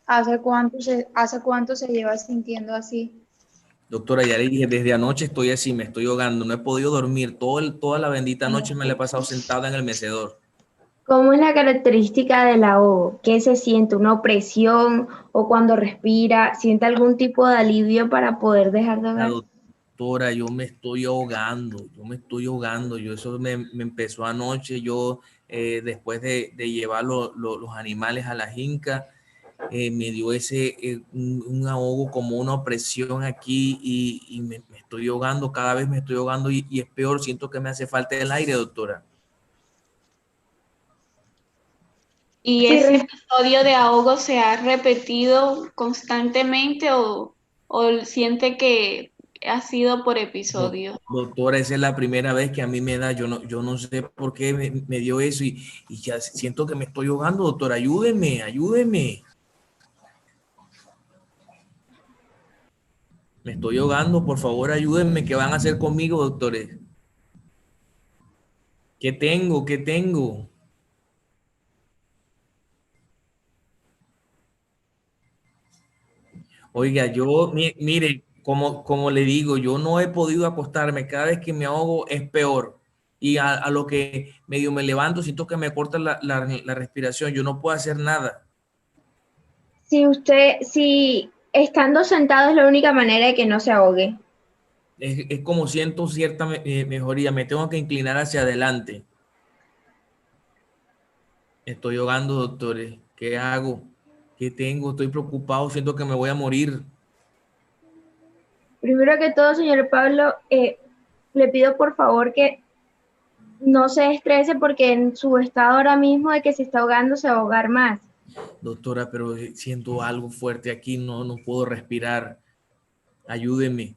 hace cuánto se lleva sintiendo así? Doctora, ya le dije, desde anoche estoy así, me estoy ahogando, no he podido dormir, toda la bendita noche me la he pasado sentada en el mecedor. ¿Cómo es la característica del ahogo? ¿Qué se siente? ¿Una opresión o cuando respira? ¿Siente algún tipo de alivio para poder dejar de La ahogar? doctora, yo me estoy ahogando, eso me empezó anoche, yo después de llevar los animales a la finca, me dio un ahogo, como una opresión aquí y me estoy ahogando, cada vez me estoy ahogando y es peor, siento que me hace falta el aire, doctora. ¿Y Sí, ese episodio de ahogo se ha repetido constantemente o siente que ha sido por episodio? Doctora, esa es la primera vez que a mí me da, yo no sé por qué me dio eso y ya siento que me estoy ahogando, doctora, ayúdeme, ayúdeme. Me estoy ahogando, por favor, ayúdenme, ¿qué van a hacer conmigo, doctores? ¿Qué tengo? ¿Qué tengo? Oiga, mire, como le digo, yo no he podido acostarme, cada vez que me ahogo es peor. Y a lo que medio me levanto, siento que me corta la respiración, yo no puedo hacer nada. si estando sentado es la única manera de que no se ahogue. Es como siento cierta mejoría, me tengo que inclinar hacia adelante. Estoy ahogando, doctores. ¿Qué hago? ¿Qué tengo? Estoy preocupado, siento que me voy a morir. Primero que todo, señor Pablo, le pido por favor que no se estrese porque en su estado ahora mismo de que se está ahogando se va a ahogar más. Doctora, pero siento algo fuerte aquí, no puedo respirar. Ayúdeme.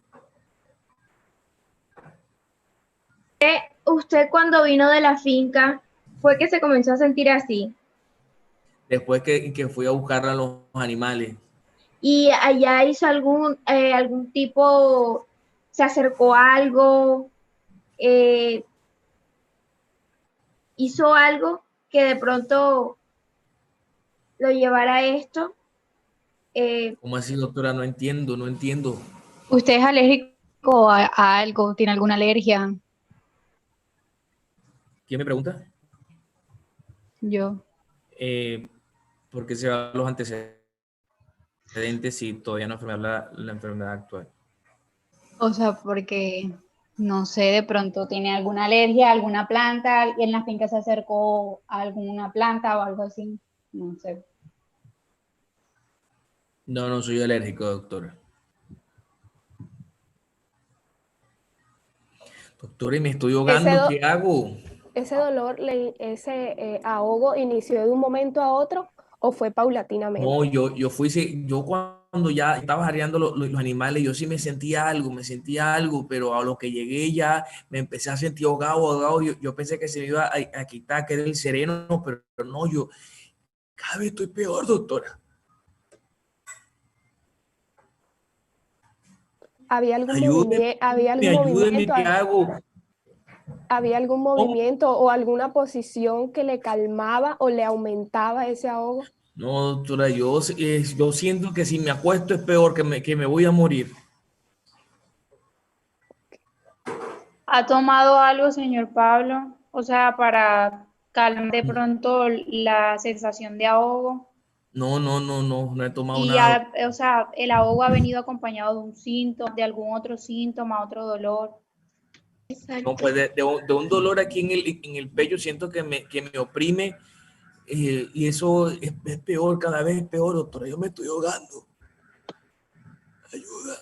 Usted cuando vino de la finca fue que se comenzó a sentir así Después que fui a buscar a los animales. y allá hizo algún tipo, se acercó a algo, eh, hizo algo que de pronto lo llevara a esto. Eh, ¿Cómo así, doctora? No entiendo, no entiendo. ¿Usted es alérgico a algo? ¿Tiene alguna alergia? ¿Quién me pregunta? Yo. Eh, ¿Por qué se van los antecedentes si todavía no enfermedad la enfermedad actual? O sea, porque no sé, de pronto tiene alguna alergia a alguna planta, y en la finca se acercó a alguna planta o algo así. No sé. No, no soy alérgico, doctora. Doctora, y me estoy Ese, ahogando, do- ¿qué hago? ese dolor, ahogo inició de un momento a otro o fue No, paulatinamente. yo cuando ya estaba jareando los animales, yo sí me sentía algo, pero a lo que llegué ya me empecé a sentir ahogado. Yo pensé que se me iba a quitar, que era el sereno, pero no, yo cada vez estoy peor, doctora. Había algún Ayúdeme, movimiento, ¿qué hago? había algún No, movimiento o alguna posición que le calmaba o le aumentaba ese ahogo? no, doctora, yo siento que si me acuesto es peor, que me voy a morir. ¿Ha tomado algo, señor Pablo? O sea, para calmar de pronto la sensación de ahogo. No he tomado Y, nada. o sea, el ahogo ha venido acompañado de un síntoma, de algún otro síntoma, otro dolor. No, pues de un dolor aquí en el pecho siento que me oprime y eso es peor, cada vez es peor, doctora. Yo me estoy ahogando. Ayuda,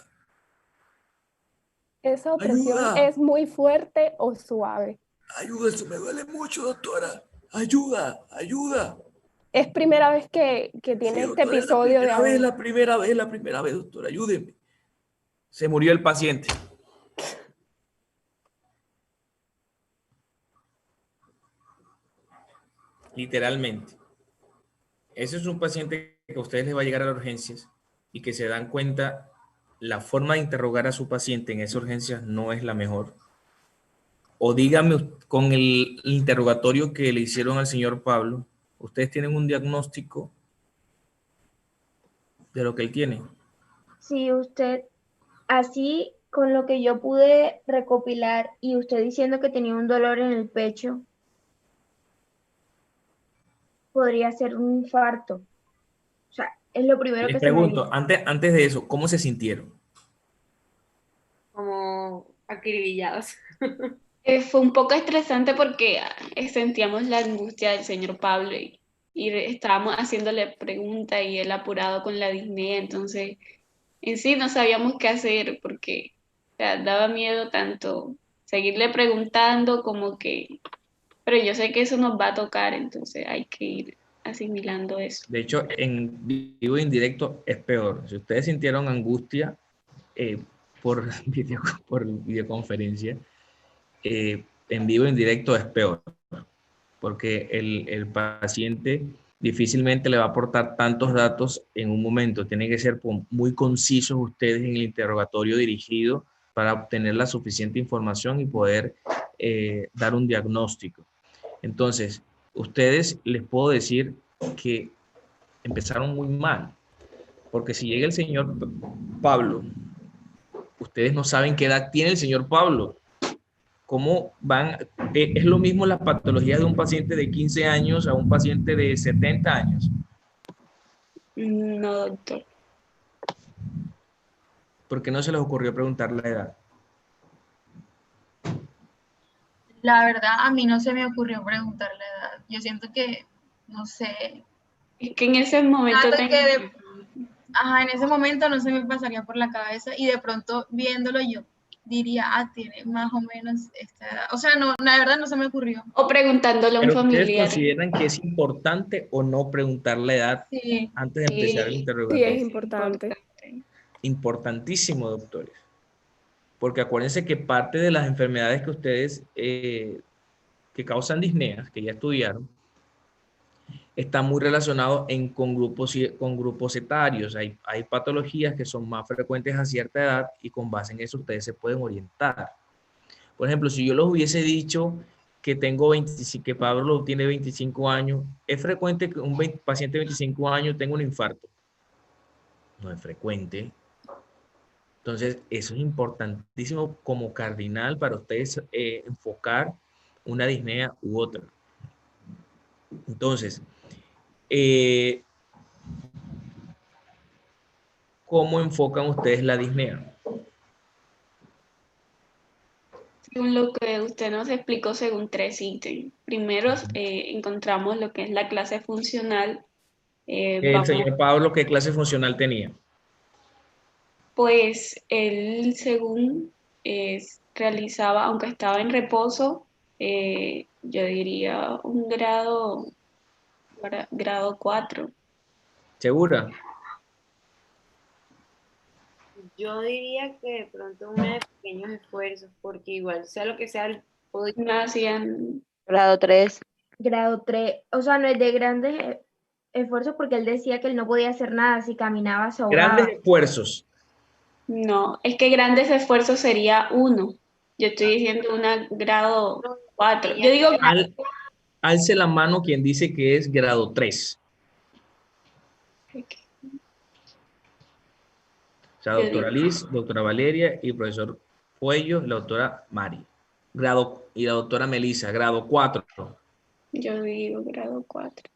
¿Esa opresión ayuda, es muy fuerte o suave? ayuda, eso me duele mucho, doctora. Ayuda, ayuda. ¿Es primera vez que Sí, tiene este doctora, es la episodio de primera vez, ahogo? la primera vez, la primera vez, doctora. Ayúdeme. Se murió el paciente. Literalmente. Ese es un paciente que a ustedes les va a llegar a las urgencias y que se dan cuenta la forma de interrogar a su paciente en esas urgencias no es la mejor. O dígame con el interrogatorio que le hicieron al señor Pablo, ustedes tienen un diagnóstico de lo que él tiene. Si usted, así con lo que yo pude recopilar y usted diciendo que tenía un dolor en el pecho, podría ser un infarto. O sea, es lo primero Les que se me pregunto, viene. antes de eso, ¿cómo se sintieron? Como acribillados. Fue un poco estresante porque sentíamos la angustia del señor Pablo y estábamos haciéndole preguntas y él apurado con la disnea, entonces en sí no sabíamos qué hacer porque o sea, daba miedo tanto seguirle preguntando como que, pero yo sé que eso nos va a tocar, entonces hay que ir asimilando eso. De hecho, en vivo e indirecto es peor. Si ustedes sintieron angustia eh, por, por videoconferencia, en vivo e indirecto es peor, porque el paciente difícilmente le va a aportar tantos datos en un momento. Tienen que ser muy concisos ustedes en el interrogatorio dirigido para obtener la suficiente información y poder dar un diagnóstico. Entonces, ustedes les puedo decir que empezaron muy mal, porque si llega el señor Pablo, ustedes no saben qué edad tiene el señor Pablo. ¿Cómo van? Es lo mismo las patologías de un paciente de 15 años a un paciente de 70 años. No, doctor. ¿Por qué no se les ocurrió preguntar la edad? La verdad, a mí no se me ocurrió preguntar la edad. Yo siento que, no sé, Es que en ese momento nada que ajá, en ese momento no se me pasaría por la cabeza y de pronto viéndolo yo diría, ah, tiene más o menos esta edad. O sea, no, la verdad no se me ocurrió. o preguntándole a un Pero ustedes familiar. consideran que es importante o no preguntar la edad Sí, antes de empezar el Sí, es interrogatorio. importante. Importantísimo, doctores. Porque acuérdense que parte de las enfermedades que ustedes que causan disneas, que ya estudiaron, está muy relacionado con grupos etarios. Hay patologías que son más frecuentes a cierta edad y con base en eso ustedes se pueden orientar. Por ejemplo, si yo les hubiese dicho que tengo 25, que Pablo tiene 25 años, ¿es frecuente que un paciente de 25 años tenga un infarto? No es frecuente. Entonces, eso es importantísimo como cardinal para ustedes enfocar una disnea u otra. Entonces, eh, ¿cómo enfocan ustedes la disnea? Según lo que usted nos explicó, según 3 ítems. Primero, encontramos lo que es la clase funcional. El señor Pablo, ¿qué clase funcional tenía? Pues él, según realizaba, aunque estaba en reposo, yo diría un grado 4. ¿Segura? Yo diría que de pronto una de pequeños esfuerzos, porque igual, sea lo que sea, No hacían. Grado 3. Grado 3, o sea, no es de grandes esfuerzos porque él decía que él no podía hacer nada, si caminaba se ahogaba. Grandes esfuerzos. No, es que grandes esfuerzos sería 1. Yo estoy diciendo un grado 4. Yo digo Alce la mano quien dice que es grado 3. O sea, doctora Liz, doctora Valeria y profesor Puello, la doctora Mari. Y la doctora Melissa, grado 4. Yo digo grado 4.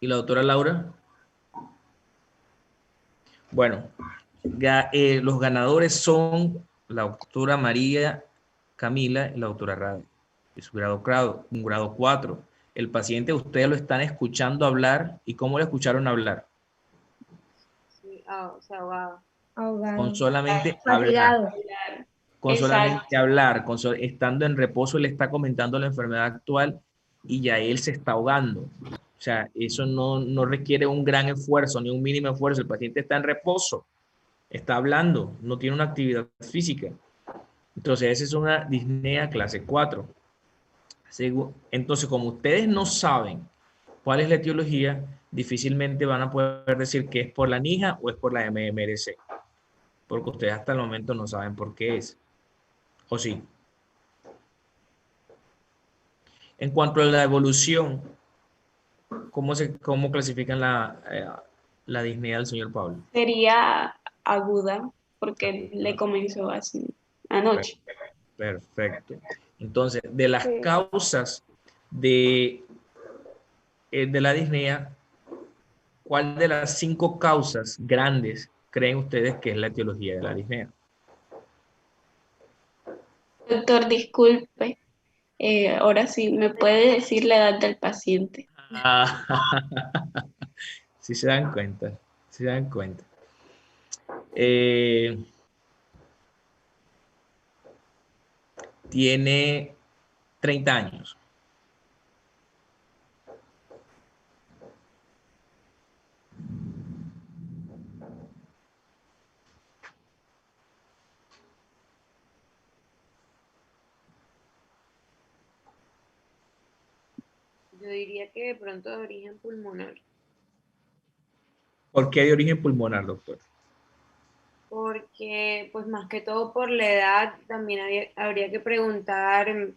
¿Y la doctora Laura? Bueno, los ganadores son la doctora María Camila y la doctora Radio. Es su un grado 4. El paciente, ustedes lo están escuchando hablar. ¿Y cómo lo escucharon hablar? sí, se ahogaba. Ahogado. Con solamente Fatigado. hablar. Con solamente hablar. Estando en reposo, él está comentando la enfermedad actual y ya él se está ahogando. O sea, eso no requiere un gran esfuerzo, ni un mínimo esfuerzo. El paciente está en reposo, está hablando, no tiene una actividad física. Entonces, esa es una disnea clase 4. Entonces, como ustedes no saben cuál es la etiología, difícilmente van a poder decir que es por la NIJA o es por la MMRC, porque ustedes hasta el momento no saben por qué es. ¿O sí? En cuanto a la evolución, ¿cómo clasifican la disnea del señor Pablo? Sería aguda, porque le comenzó así anoche. Perfecto. Entonces, de las Sí. causas de la disnea, ¿cuál de las 5 causas grandes creen ustedes que es la etiología de la disnea? Doctor, disculpe, ahora sí, ¿me puede decir la edad del paciente? Ah, si se dan cuenta, si se dan cuenta. Eh, tiene 30 años. Yo diría que de pronto de origen pulmonar, ¿Por qué de origen pulmonar, doctor? porque pues más que todo por la edad también habría que preguntar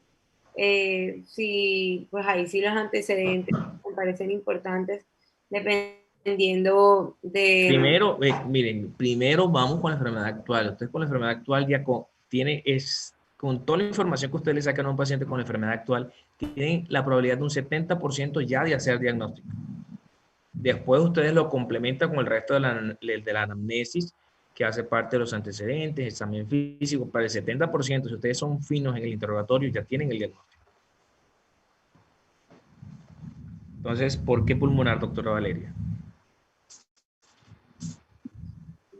si, pues ahí sí los antecedentes me parecen importantes, dependiendo de, Primero, miren, primero vamos con la enfermedad actual. Usted con la enfermedad actual ya con toda la información que usted le saca a un paciente con la enfermedad actual, tienen la probabilidad de un 70% ya de hacer diagnóstico. Después ustedes lo complementan con el resto de la anamnesis, que hace parte de los antecedentes, examen físico. Para el 70%, si ustedes son finos en el interrogatorio, ya tienen el diagnóstico. Entonces, ¿por qué pulmonar, doctora Valeria?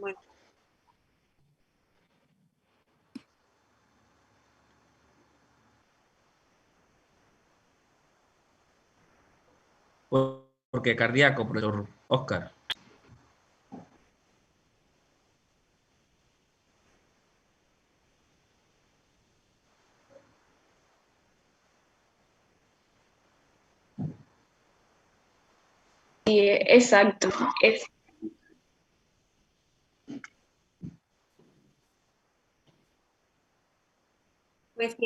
bueno, ¿Por qué cardíaco, profesor Oscar? Exacto, pues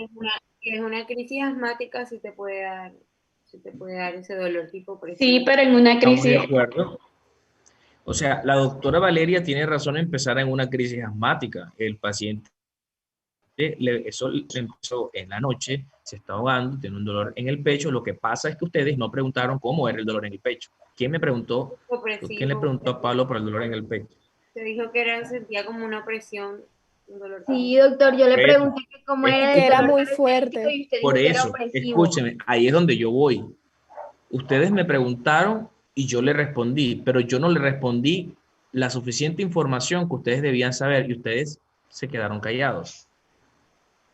si es una crisis asmática sí te puede dar ese dolor tipo sí, presión. pero en una Estamos de crisis, acuerdo. O sea, la doctora Valeria tiene razón en empezar en una crisis asmática. El paciente, eso empezó en la noche, se está ahogando, tiene un dolor en el pecho. Lo que pasa es que ustedes no preguntaron cómo era el dolor en el pecho. ¿Quién me preguntó? ¿Quién le Opresivo, preguntó a Pablo por el dolor en el pecho? se dijo que era, sentía como una presión, un dolor tipo. Sí, doctor, yo le Por eso, pregunté que cómo era Que el era dolor muy característico fuerte. y usted por dijo que era eso, opresivo. escúcheme, ahí es donde yo voy. Ustedes me preguntaron y yo le respondí, pero yo no le respondí la suficiente información que ustedes debían saber y ustedes se quedaron callados.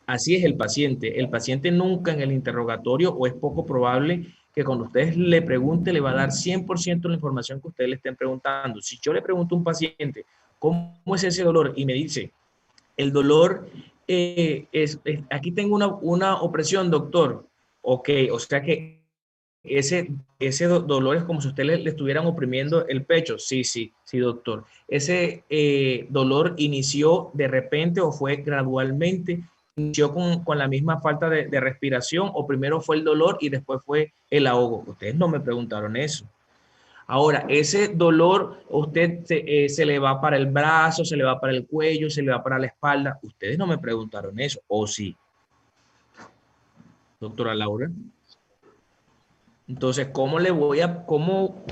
Así es el paciente. El paciente nunca en el interrogatorio, o es poco probable que cuando ustedes le pregunten, le va a dar 100% la información que ustedes le estén preguntando. Si yo le pregunto a un paciente, ¿cómo es ese dolor? Y me dice, el dolor aquí tengo una opresión, doctor. Ok, o sea que ese dolor es como si usted le estuvieran oprimiendo el pecho. Sí, sí, sí, doctor. Ese dolor inició de repente o fue gradualmente, inició con la misma falta de respiración o primero fue el dolor y después fue el ahogo. Ustedes no me preguntaron eso. Ahora, ese dolor, usted se le va para el brazo, se le va para el cuello, se le va para la espalda. Ustedes no me preguntaron eso, ¿o sí, doctora Laura? Entonces, cómo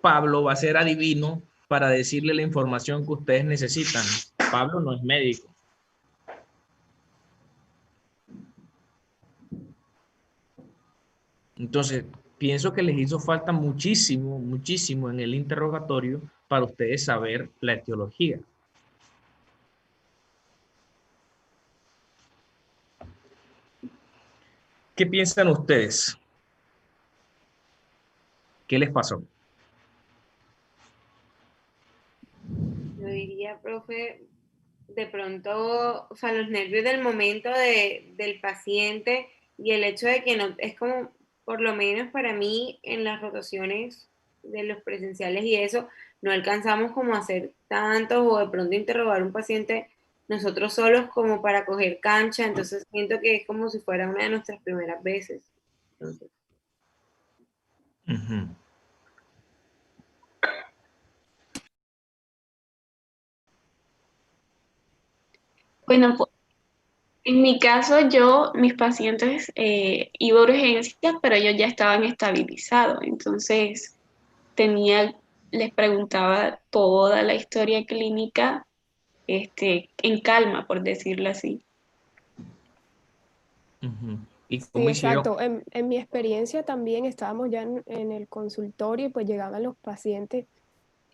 Pablo va a ser adivino para decirle la información que ustedes necesitan? Pablo no es médico. Entonces, pienso que les hizo falta muchísimo, muchísimo en el interrogatorio para ustedes saber la etiología. ¿Qué piensan ustedes? ¿Qué les pasó? Yo diría, profe, de pronto, o sea, los nervios del momento del paciente y el hecho de que no, es como, por lo menos para mí, en las rotaciones de los presenciales y eso, no alcanzamos como a hacer tantos o de pronto interrogar a un paciente nosotros solos como para coger cancha, entonces siento que es como si fuera una de nuestras primeras veces. Entonces, Uh -huh. Bueno, pues, en mi caso, mis pacientes iba a urgencias, pero ellos ya estaban estabilizados. Entonces, les preguntaba toda la historia clínica, en calma, por decirlo así. Ujú. ¿Y Sí, cómo hicieron? exacto. En mi experiencia también estábamos ya en el consultorio y pues llegaban los pacientes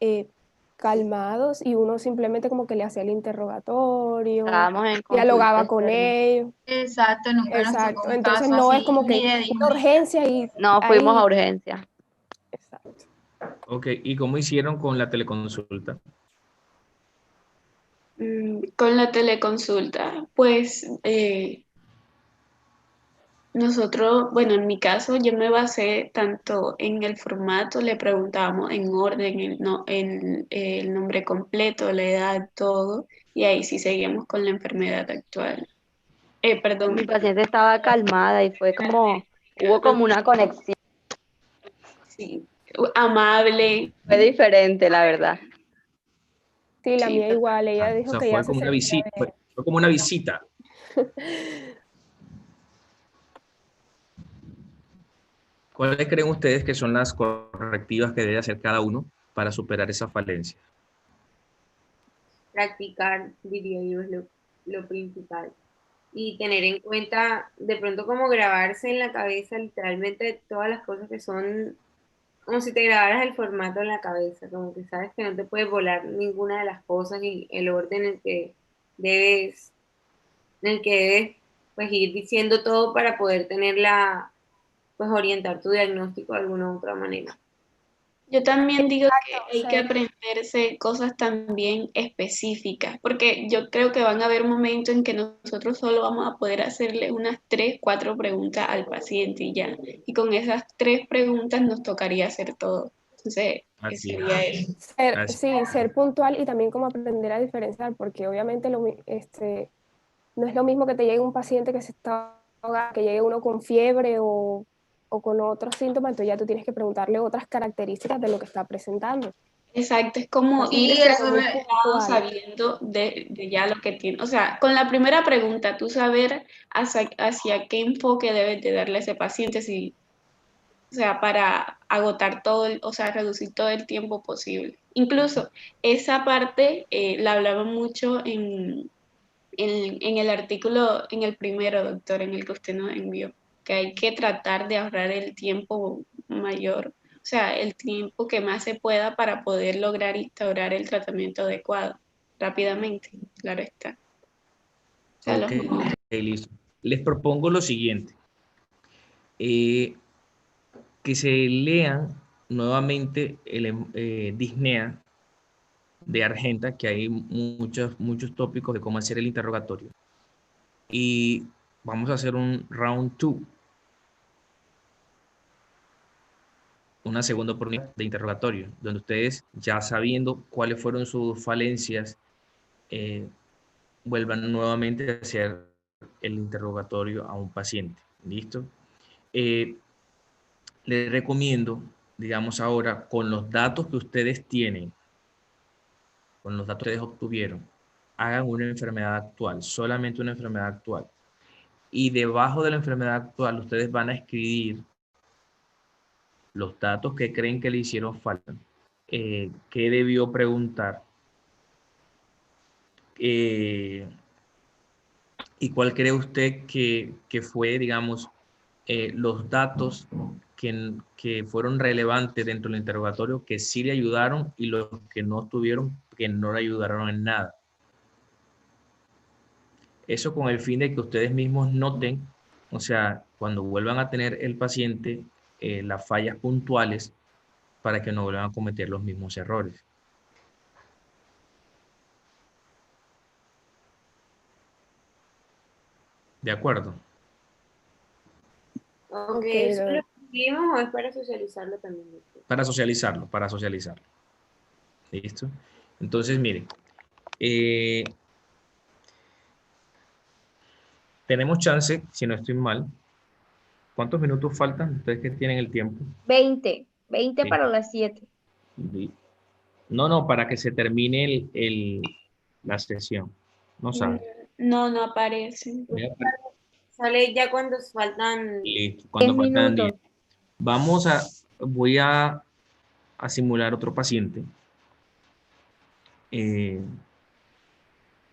eh, calmados y uno simplemente como que le hacía el interrogatorio, Estábamos en consulta dialogaba con externa. ellos. Exacto, nunca nos tocó Exacto. un Entonces caso no es así como ni que de una disney. urgencia y No, fuimos a ahí. urgencia. Exacto. Ok, ¿y cómo hicieron con la teleconsulta? Con la teleconsulta, pues nosotros, bueno, en mi caso yo me basé tanto en el formato, le preguntábamos en orden el nombre completo, la edad, todo, y ahí sí seguíamos con la enfermedad actual. Mi Perdón, paciente estaba calmada y hubo como una conexión. sí, amable, Fue diferente, la verdad. Sí, la sí, mía igual. Ella O dijo sea, que ya fue se como una sentía visita, de... fue como una visita. ¿Cuáles creen ustedes que son las correctivas que debe hacer cada uno para superar esa falencia? Practicar, diría yo, es lo principal. Y tener en cuenta, de pronto como grabarse en la cabeza literalmente todas las cosas que son, como si te grabaras el formato en la cabeza, como que sabes que no te puedes volar ninguna de las cosas y el orden debes, en el que debes pues ir diciendo todo para poder pues orientar tu diagnóstico de alguna u otra manera. yo también digo que Exacto, hay que aprenderse cosas también específicas, porque yo creo que van a haber momentos en que nosotros solo vamos a poder hacerle unas 3, 4 preguntas al paciente y ya. Y con esas 3 preguntas nos tocaría hacer todo. Entonces, Así es. sería eso. Así. Sí, ser puntual y también como aprender a diferenciar, porque obviamente no es lo mismo que te llegue un paciente que se está ahogando, que llegue uno con fiebre o con otros síntomas, entonces ya tú tienes que preguntarle otras características de lo que está presentando. Exacto, es como Así ir Sí, que sea eso muy me, preparado puntual. sabiendo de ya lo que tiene. O sea, con la primera pregunta, tú saber hacia qué enfoque debes de darle a ese paciente, si, o sea, para agotar todo, o sea, reducir todo el tiempo posible. Incluso esa parte la hablaba mucho en el artículo, en el primero, doctor, en el que usted nos envió, que hay que tratar de ahorrar el tiempo mayor, o sea, el tiempo que más se pueda para poder lograr instaurar el tratamiento adecuado rápidamente, claro está. O sea, Ok, listo. Les propongo lo siguiente. Que se lean nuevamente Disnea de Argenta, que hay muchos tópicos de cómo hacer el interrogatorio. Y vamos a hacer un round 2, una segunda oportunidad de interrogatorio, donde ustedes, ya sabiendo cuáles fueron sus falencias, eh, vuelvan nuevamente a hacer el interrogatorio a un paciente. ¿Listo? Les recomiendo, digamos ahora, con los datos que ustedes tienen, con los datos que ustedes obtuvieron, hagan una enfermedad actual, solamente una enfermedad actual. Y debajo de la enfermedad actual, ustedes van a escribir los datos que creen que le hicieron falta, qué debió preguntar, y cuál cree usted que fue, digamos, los datos que fueron relevantes dentro del interrogatorio, que sí le ayudaron, y los que no estuvieron, que no le ayudaron en nada. Eso con el fin de que ustedes mismos noten, o sea, cuando vuelvan a tener el paciente, las fallas puntuales, para que no vuelvan a cometer los mismos errores. ¿De acuerdo? Ok, Ok, ¿eso lo escribimos o es para socializarlo también? Para socializarlo, para socializarlo. ¿Listo? Entonces, miren, eh, tenemos chance, si no estoy mal. ¿Cuántos minutos faltan? Ustedes que tienen el tiempo. 20 Sí. para las 7. No, para que se termine la sesión. No saben. No, no aparece. Mira, Sale ya cuando faltan. listo, cuando 10 faltan 10. minutos. Voy a simular otro paciente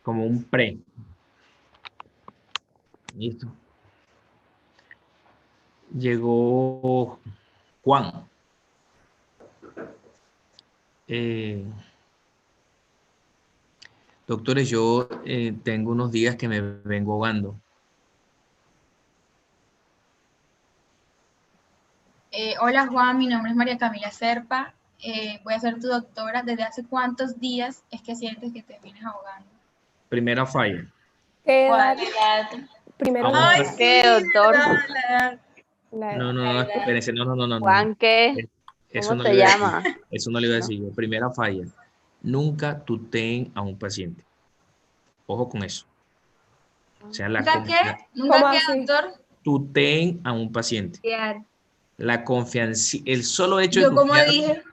como un pre. Listo. Llegó Juan. Doctores, yo tengo unos días que me vengo ahogando. Hola Juan, mi nombre es María Camila Serpa. Voy a ser tu doctora. ¿Desde hace cuántos días es que sientes que te vienes ahogando? Primera falla. ¿Qué ¿Cuál? edad? Primero Vamos la a Ay, ver. edad. ¿Qué, sí, doctor? verdad, la edad. La No, edad. no, espérense, no. Juan, ¿qué? Eso ¿Cómo no le se iba a decir. llama? Eso no le iba a No. decir yo. Primera falla. Nunca tuteen a un paciente. Ojo con eso. O sea, ¿Nunca qué? ¿Cómo ¿Nunca qué, así? doctor? tuteen a un paciente. La confianza, el solo hecho de Yo como tutear, dije,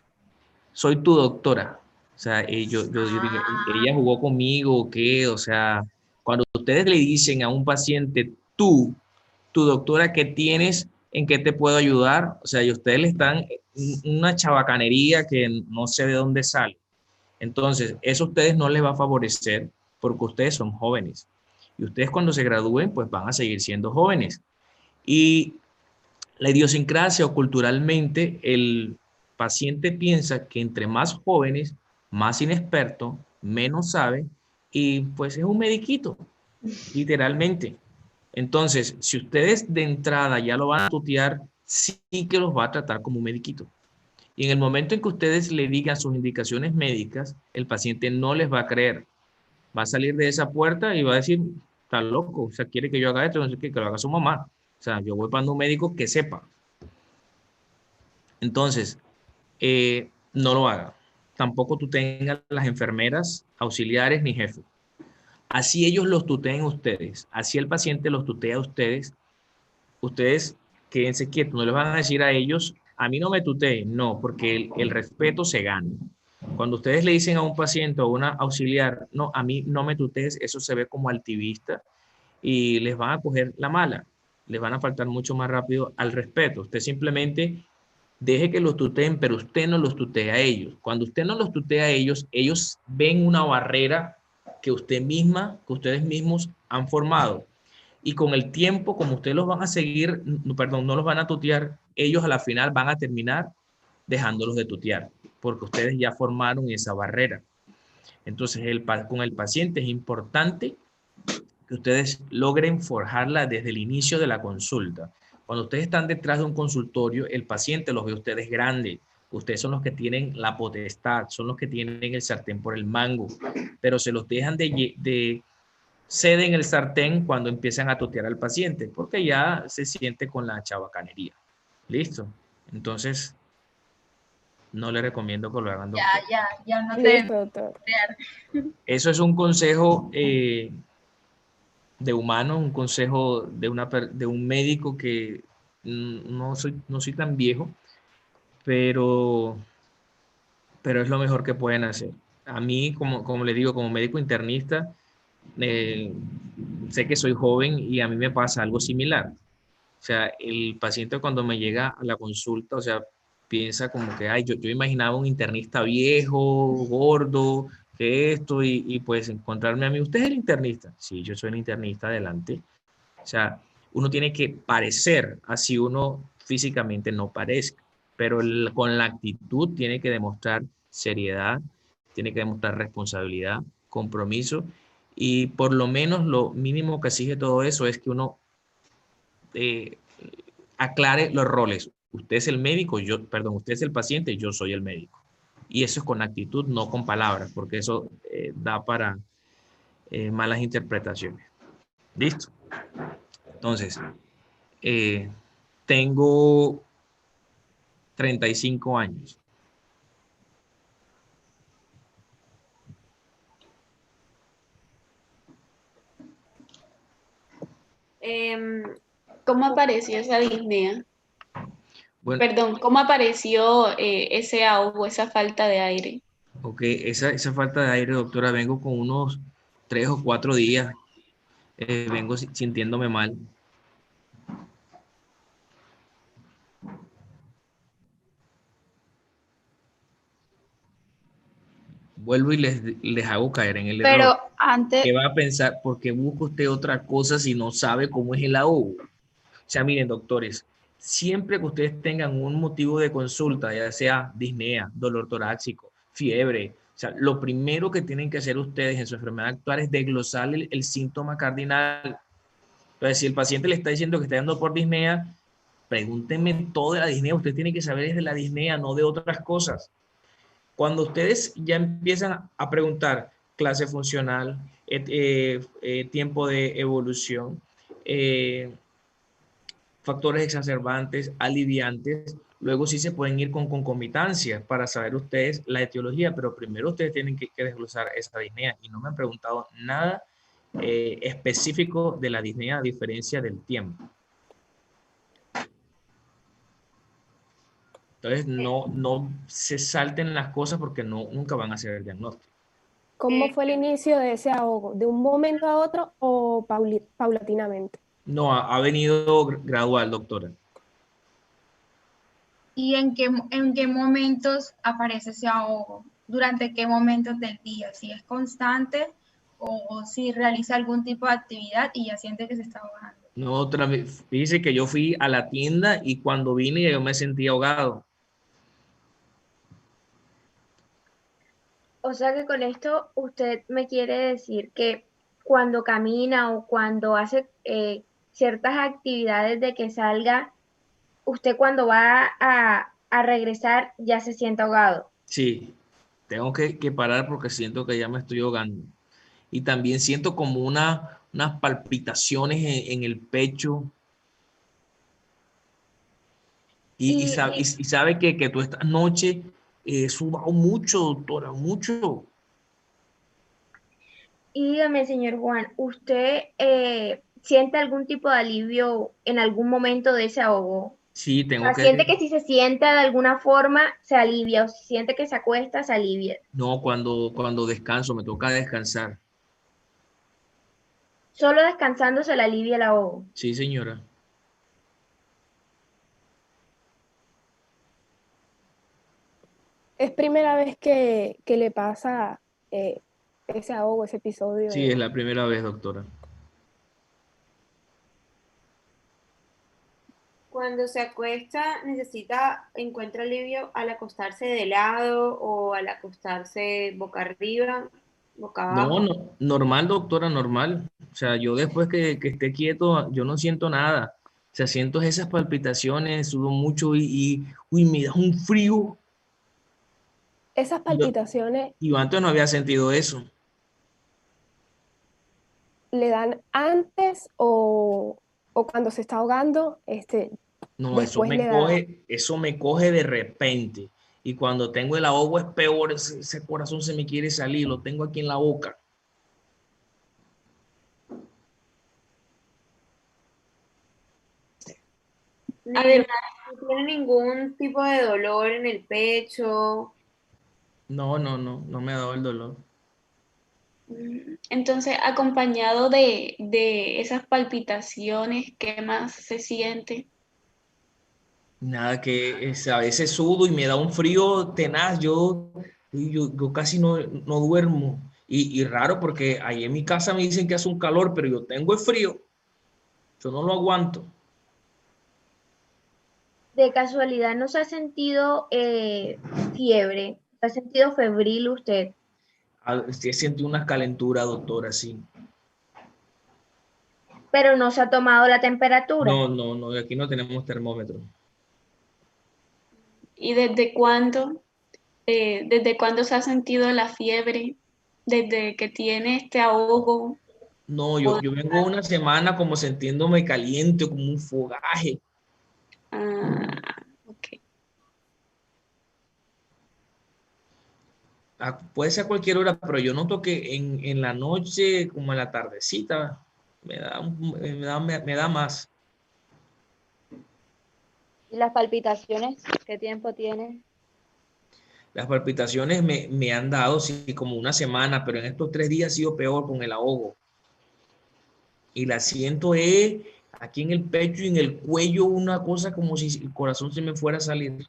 soy tu doctora. O sea, yo dije, ella jugó conmigo o qué. O sea, cuando ustedes le dicen a un paciente, tú, tu doctora, ¿qué tienes? ¿En qué te puedo ayudar? O sea, y ustedes le están una chabacanería que no sé de dónde sale. Entonces, eso a ustedes no les va a favorecer porque ustedes son jóvenes. Y ustedes cuando se gradúen, pues van a seguir siendo jóvenes. Y la idiosincrasia o culturalmente, el paciente piensa que entre más jóvenes, más inexperto, menos sabe, y pues es un mediquito, literalmente. Entonces, si ustedes de entrada ya lo van a tutear, sí que los va a tratar como un mediquito. Y en el momento en que ustedes le digan sus indicaciones médicas, el paciente no les va a creer. Va a salir de esa puerta y va a decir, está loco, o sea, quiere que yo haga esto, no sé qué, que lo haga su mamá. O sea, yo voy para un médico que sepa. Entonces, no lo haga. Tampoco tú tengas las enfermeras, auxiliares ni jefes. Así ellos los tuteen ustedes, así el paciente los tutea a ustedes. Ustedes quédense quietos, no les van a decir a ellos, a mí no me tuteen, no, porque el respeto se gana. Cuando ustedes le dicen a un paciente o a una auxiliar, no, a mí no me tutees, eso se ve como altivista y les van a coger la mala, les van a faltar mucho más rápido al respeto. Usted simplemente deje que los tuteen, pero usted no los tutea a ellos. Cuando usted no los tutea a ellos, ellos ven una barrera que ustedes mismos han formado. Y con el tiempo, como ustedes los van a seguir, perdón, no los van a tutear, ellos a la final van a terminar dejándolos de tutear, porque ustedes ya formaron esa barrera. Entonces, con el paciente es importante que ustedes logren forjarla desde el inicio de la consulta. Cuando ustedes están detrás de un consultorio, el paciente los ve a ustedes grandes. Ustedes son los que tienen la potestad, son los que tienen el sartén por el mango, pero se los dejan de ceden el sartén cuando empiezan a tutear al paciente, porque ya se siente con la chabacanería. ¿Listo? Entonces, no le recomiendo que lo hagan, doctor. ya no te Listo, doctor. Eso es un consejo de humano, un consejo de un médico que no soy tan viejo, pero es lo mejor que pueden hacer. A mí, como le digo, como médico internista, sé que soy joven y a mí me pasa algo similar. O sea, el paciente cuando me llega a la consulta, o sea, piensa como que, ay, yo imaginaba un internista viejo, gordo, que esto, y pues encontrarme a mí, ¿usted es el internista? Sí, yo soy el internista, adelante. O sea, uno tiene que parecer, así uno físicamente no parezca, pero con la actitud tiene que demostrar seriedad, tiene que demostrar responsabilidad, compromiso, y por lo menos lo mínimo que exige todo eso es que uno aclare los roles. Usted es el médico, usted es el paciente, yo soy el médico. Y eso es con actitud, no con palabras, porque eso da para malas interpretaciones. ¿Listo? Entonces, tengo 35 años. ¿Cómo apareció esa disnea? Bueno, Perdón, ¿cómo apareció ese ahogo, esa falta de aire? ok, esa falta de aire, doctora, vengo con unos 3 o 4 días vengo sintiéndome mal. Vuelvo y les hago caer en el error. Pero antes, ¿Qué va a pensar? ¿Por qué busca usted otra cosa si no sabe cómo es el ahogo? O sea, miren, doctores, siempre que ustedes tengan un motivo de consulta, ya sea disnea, dolor torácico, fiebre, o sea, lo primero que tienen que hacer ustedes en su enfermedad actual es desglosar el síntoma cardinal. Entonces, si el paciente le está diciendo que está dando por disnea, pregúntenme todo de la disnea. Usted tiene que saber es de la disnea, no de otras cosas. Cuando ustedes ya empiezan a preguntar clase funcional, tiempo de evolución, factores exacerbantes, aliviantes, luego sí se pueden ir con concomitancia para saber ustedes la etiología, pero primero ustedes tienen que desglosar esa disnea y no me han preguntado nada específico de la disnea a diferencia del tiempo. Entonces, no se salten las cosas porque nunca van a hacer el diagnóstico. ¿Cómo fue el inicio de ese ahogo? ¿De un momento a otro o paulatinamente? No, ha venido gradual, doctora. ¿Y en qué momentos aparece ese ahogo? ¿Durante qué momentos del día? ¿Si es constante o si realiza algún tipo de actividad y ya siente que se está ahogando? No, otra vez, fíjese que yo fui a la tienda y cuando vine yo me sentí ahogado. O sea que con esto usted me quiere decir que cuando camina o cuando hace ciertas actividades de que salga, usted cuando va a regresar ya se siente ahogado. Sí, tengo que parar porque siento que ya me estoy ahogando. Y también siento como unas palpitaciones en el pecho. Y Y, sabe que tú esta noche sudado mucho, doctora, mucho. y dígame, señor Juan, ¿usted siente algún tipo de alivio en algún momento de ese ahogo? Sí, O sea, siente que si se sienta de alguna forma se alivia o si siente que se acuesta se alivia. No, cuando descanso, me toca descansar. Solo descansando se le alivia el ahogo. Sí, señora. ¿Es primera vez que le pasa ese ahogo, ese episodio? Sí, es la primera vez, doctora. Cuando se acuesta, encuentra alivio al acostarse de lado o al acostarse boca arriba, boca No, abajo. normal, doctora, normal. O sea, yo después que esté quieto, yo no siento nada. O sea, siento esas palpitaciones, sudo mucho uy, me da un frío. Esas Yo, palpitaciones yo antes no había sentido eso. le dan antes o cuando se está ahogando, No, después le da. eso me coge de repente. Y cuando tengo el ahogo es peor, ese corazón se me quiere salir, lo tengo aquí en la boca. Además, no tiene ningún tipo de dolor en el pecho. No me ha dado el dolor. Entonces, acompañado de esas palpitaciones, ¿qué más se siente? Nada, que a veces sudo y me da un frío tenaz. Yo casi no duermo. Y raro porque ahí en mi casa me dicen que hace un calor, pero yo tengo el frío. Yo no lo aguanto. De casualidad, ¿no se ha sentido fiebre? ¿Se ha sentido febril usted? Sí, siento una calentura, doctora, sí. Pero no se ha tomado la temperatura. No, aquí no tenemos termómetro. ¿Y desde cuándo se ha sentido la fiebre? ¿Desde que tiene este ahogo? No, O- yo vengo una semana como sintiéndome caliente, como un fogaje. Ok. Puede ser a cualquier hora, pero yo noto que en la noche, como en la tardecita, me da más. ¿Y las palpitaciones? ¿Qué tiempo tiene? Las palpitaciones me han dado, sí, como una semana, pero en estos 3 días ha sido peor con el ahogo. y la siento aquí en el pecho y en el cuello, una cosa como si el corazón se me fuera a salir.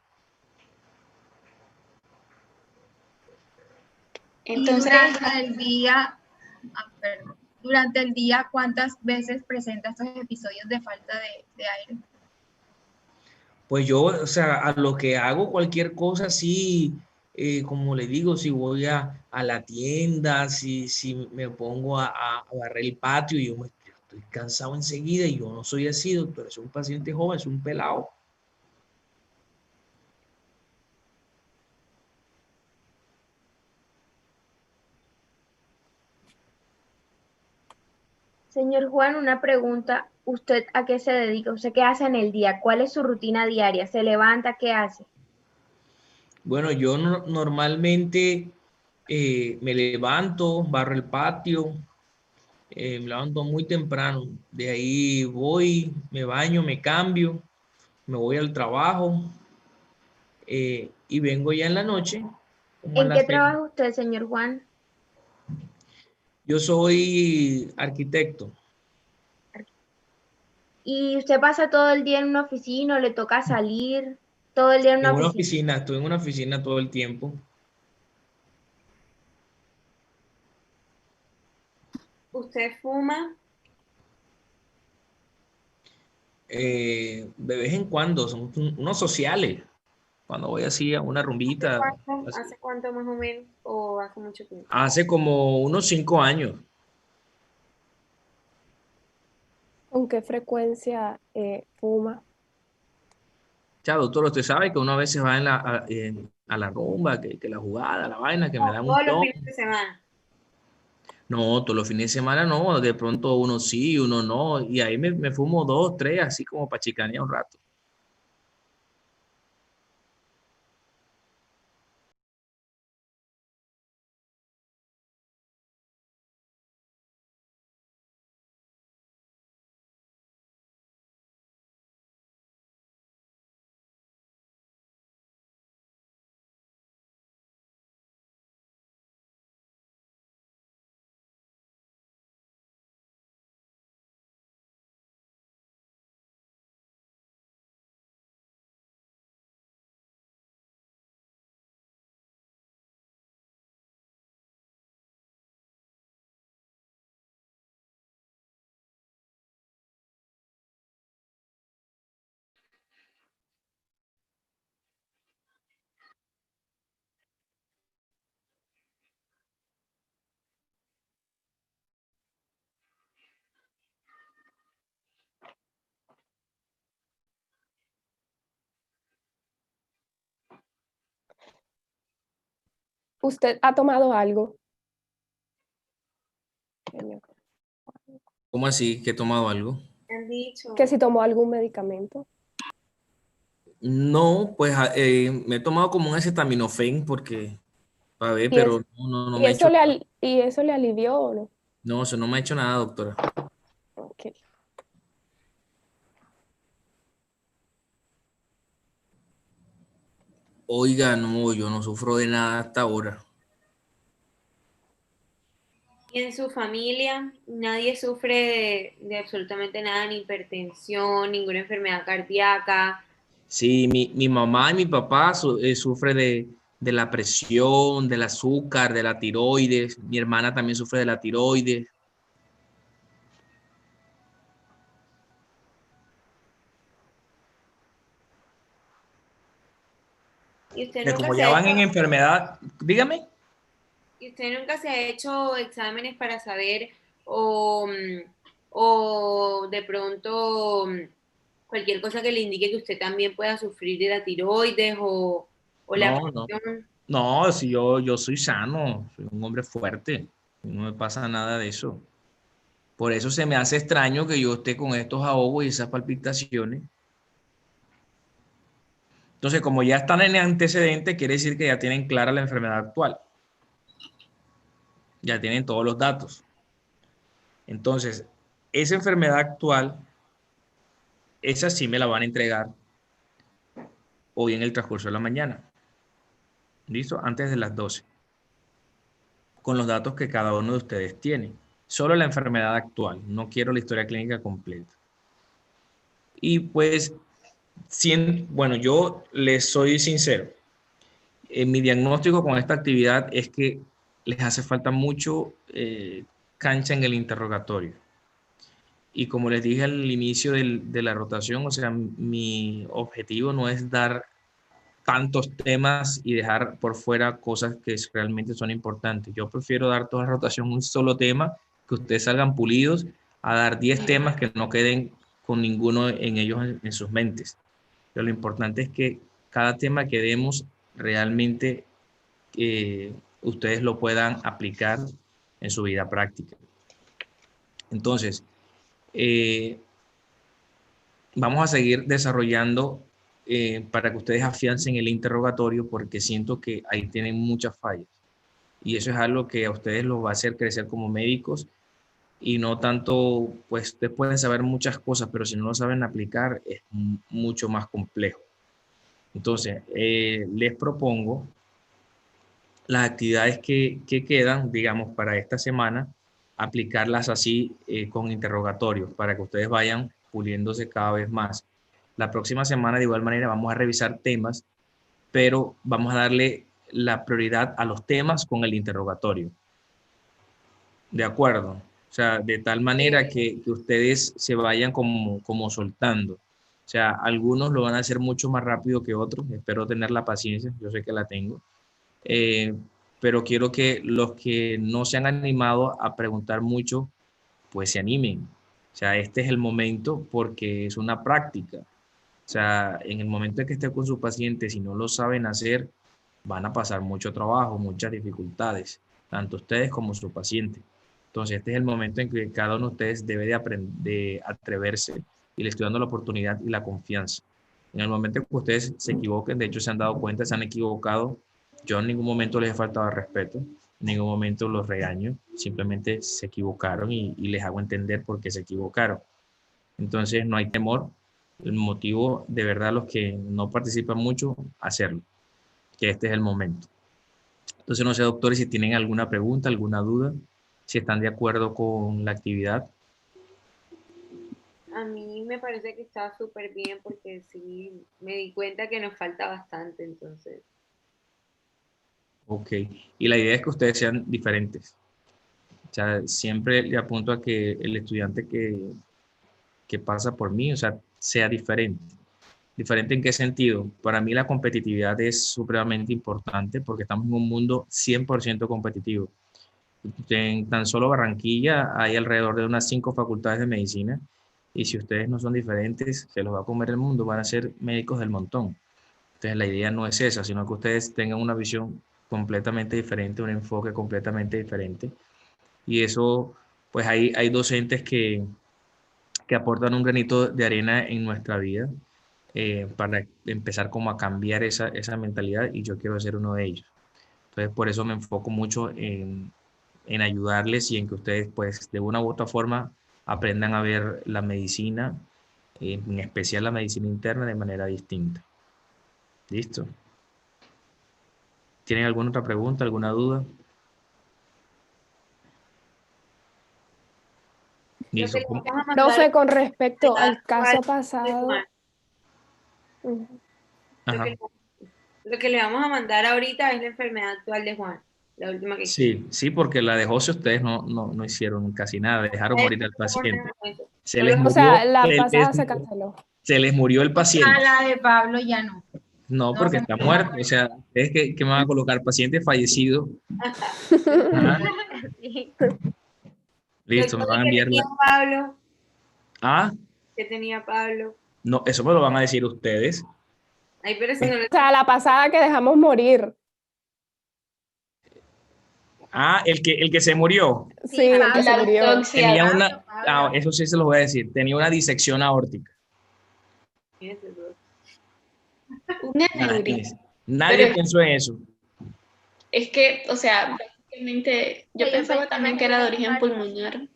Y Entonces, durante el día, perdón, durante el día, ¿cuántas veces presenta estos episodios de falta de aire? Pues yo, o sea, a lo que hago cualquier cosa, sí, como le digo, si voy a la tienda, si me pongo a barrer el patio y estoy cansado enseguida y yo no soy así, doctor, soy un paciente joven, soy un pelado. Señor Juan, una pregunta. ¿Usted a qué se dedica? ¿Usted qué hace en el día? ¿Cuál es su rutina diaria? ¿Se levanta? ¿Qué hace? Bueno, yo normalmente me levanto, barro el patio, me levanto muy temprano, de ahí voy, me baño, me cambio, me voy al trabajo y vengo ya en la noche, como a ¿En qué las 6. trabaja usted, señor Juan? Yo soy arquitecto. ¿Y usted pasa todo el día en una oficina o le toca salir todo el día en En una una oficina? oficina, estoy en una oficina todo el tiempo. ¿Usted fuma? De vez en cuando, son unos sociales. Cuando voy así a una rumbita, así. ¿Hace cuánto más o menos? ¿O hace mucho tiempo? Hace como unos 5 años. ¿Con qué frecuencia fuma? Ya, doctor, usted sabe que uno a veces va a la rumba, que la jugada, la vaina, que me No, dan un todos los plomo. fines de semana. No, todos los fines de semana no, de pronto uno sí, uno no, y ahí me fumo 2, 3, así como para chicanear un rato. ¿Usted ha tomado algo? ¿Cómo así? ¿Que he tomado algo? Han dicho. Que si tomó algún medicamento. No, pues me he tomado como un acetaminofén porque, para ver, ¿Y, pero es, no y, me ha eso hecho le, nada. y eso le alivió o no? No, eso no me ha hecho nada, doctora. Ok. Oiga, no, yo no sufro de nada hasta ahora. Y en su familia nadie sufre de absolutamente nada, ni hipertensión, ninguna enfermedad cardíaca. Sí, mi mamá y mi papá sufre de la presión, del azúcar, de la tiroides. Mi hermana también sufre de la tiroides. Y usted Que nunca como se ya ha van hecho, en enfermedad, dígame. y usted nunca se ha hecho exámenes para saber o, o de pronto cualquier cosa que le indique que usted también pueda sufrir de la tiroides o la No, no. presión. No, si yo soy sano, soy un hombre fuerte, no me pasa nada de eso. Por eso se me hace extraño que yo esté con estos ahogos y esas palpitaciones. Entonces, como ya están en el antecedente, quiere decir que ya tienen clara la enfermedad actual, ya tienen todos los datos. Entonces, esa enfermedad actual, esa sí me la van a entregar hoy en el transcurso de la mañana. ¿Listo? Antes de las 12, con los datos que cada uno de ustedes tiene. solo la enfermedad actual, no quiero la historia clínica completa. Y pues, bueno, yo les soy sincero, mi diagnóstico con esta actividad es que les hace falta mucho cancha en el interrogatorio. Y como les dije al inicio de la rotación, o sea, mi objetivo no es dar tantos temas y dejar por fuera cosas que realmente son importantes. Yo prefiero dar toda la rotación un solo tema, que ustedes salgan pulidos, a dar 10 temas que no queden con ninguno en ellos en sus mentes. Pero lo importante es que cada tema que demos realmente ustedes lo puedan aplicar en su vida práctica. Entonces, vamos a seguir desarrollando para que ustedes afiancen el interrogatorio, porque siento que ahí tienen muchas fallas. Y eso es algo que a ustedes los va a hacer crecer como médicos, y no tanto, pues ustedes pueden saber muchas cosas, pero si no lo saben aplicar es mucho más complejo. Entonces, les propongo las actividades que quedan, digamos, para esta semana, aplicarlas así con interrogatorios, para que ustedes vayan puliéndose cada vez más. La próxima semana, de igual manera, vamos a revisar temas, pero vamos a darle la prioridad a los temas con el interrogatorio. ¿De acuerdo? O sea, de tal manera que ustedes se vayan como soltando. O sea, algunos lo van a hacer mucho más rápido que otros. Espero tener la paciencia, yo sé que la tengo. Pero quiero que los que no se han animado a preguntar mucho, pues se animen. O sea, este es el momento, porque es una práctica. O sea, en el momento en que esté con su paciente, si no lo saben hacer, van a pasar mucho trabajo, muchas dificultades, tanto ustedes como su paciente. Entonces, este es el momento en que cada uno de ustedes debe de atreverse, y le estoy dando la oportunidad y la confianza. En el momento en que ustedes se equivoquen, de hecho se han dado cuenta, se han equivocado, yo en ningún momento les he faltado al respeto, en ningún momento los regaño, simplemente se equivocaron y les hago entender por qué se equivocaron. Entonces, no hay temor. El motivo, de verdad, los que no participan mucho, hacerlo, que este es el momento. Entonces, no sé, doctores, si tienen alguna pregunta, alguna duda, si están de acuerdo con la actividad. A mí me parece que está súper bien, porque sí me di cuenta que nos falta bastante, entonces. Ok, y la idea es que ustedes sean diferentes. O sea, siempre le apunto a que el estudiante que pasa por mí, o sea, sea diferente. ¿Diferente en qué sentido? Para mí la competitividad es supremamente importante, porque estamos en un mundo 100% competitivo. En tan solo Barranquilla hay alrededor de unas 5 facultades de medicina, y si ustedes no son diferentes, se los va a comer el mundo, van a ser médicos del montón. Entonces la idea no es esa, sino que ustedes tengan una visión completamente diferente, un enfoque completamente diferente. Y eso, pues hay docentes que aportan un granito de arena en nuestra vida, para empezar como a cambiar esa mentalidad, y yo quiero ser uno de ellos. Entonces por eso me enfoco mucho en ayudarles, y en que ustedes, pues, de una u otra forma aprendan a ver la medicina, en especial la medicina interna, de manera distinta. ¿Listo? ¿Tienen alguna otra pregunta, alguna duda? Listo. Profe, con respecto al caso pasado. Ajá. Lo que le vamos a mandar ahorita es la enfermedad actual de Juan, la última que Sí, sí, porque la de José ustedes no hicieron casi nada, dejaron morir al paciente. Se les O murió, sea, la pasada se canceló. se les murió el paciente. A la de Pablo ya no. No, No, porque se está murió. muerto. O sea, ¿ustedes qué me van a colocar? Paciente fallecido. Ajá. Listo, me van a enviar ¿Qué tenía Pablo? Ah, ¿Qué tenía Pablo? no, eso me lo van a decir ustedes. Ay, pero si no le... O sea, la pasada que dejamos morir. Ah, el que se murió. Sí, el que se murió. autopsia. Tenía una, eso sí se lo voy a decir, tenía una disección aórtica. Un aneurisma. Nadie Pero- pensó en eso. Es que, o sea, básicamente, yo pensaba también que era de origen pulmonar.